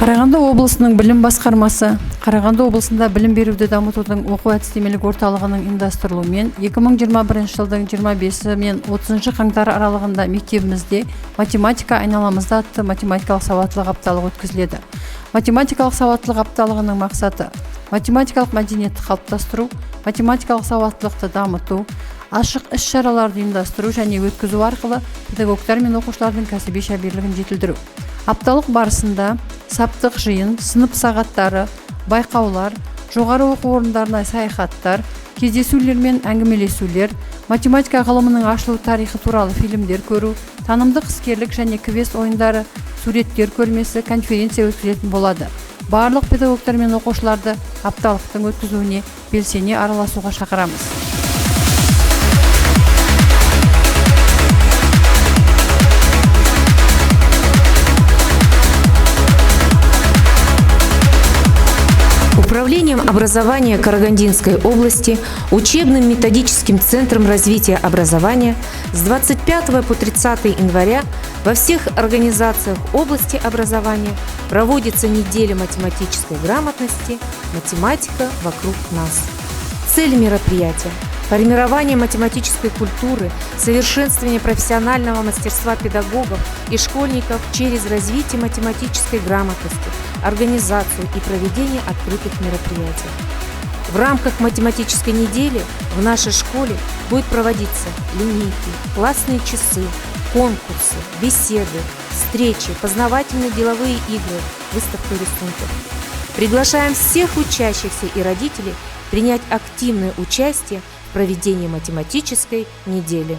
Қарағанды облысының білім басқармасы Қарағанды облысында білім беруді дамытудың оқу-әдістемелік орталығының ұйымдастырылуымен 2021 жылдың 25 мен 30 қаңтар аралығында мектебімізде математика айналамызда атты математикалық сауаттылық апталығы өткізіледі. Математикалық сауаттылық апталығының мақсаты математикалық мәдениетті қалыптастыру, математикалық сауаттылықты дамыту, ашық іс-шараларды ұйымдастыру және өткізу арқылы педагогтар мен оқушылардың кәсіби шеберлігін жетілдіру. Апталық барысында саптық жиын, сынып сағаттары, байқаулар, жоғары оқу орындарына саяхаттар, кездесулер мен әңгімелесулер, математика ғылымының ашылу тарихы туралы фильмдер көру, танымдық іскерлік және квест ойындары, суреттер көрмесі, конференция өткізілетін болады. Барлық педагогтар мен оқушыларды апталықтың өткізуіне белсене араласуға шақырамыз. Управлением образования Карагандинской области, учебным методическим центром развития образования с 25 по 30 января во всех организациях области образования проводится неделя математической грамотности «Математика вокруг нас». Цель мероприятия – формирование математической культуры, совершенствование профессионального мастерства педагогов и школьников через развитие математической грамотности, организацию и проведение открытых мероприятий. В рамках математической недели в нашей школе будет проводиться линейки, классные часы, конкурсы, беседы, встречи, познавательные деловые игры, выставка рисунков. Приглашаем всех учащихся и родителей принять активное участие в проведении математической недели.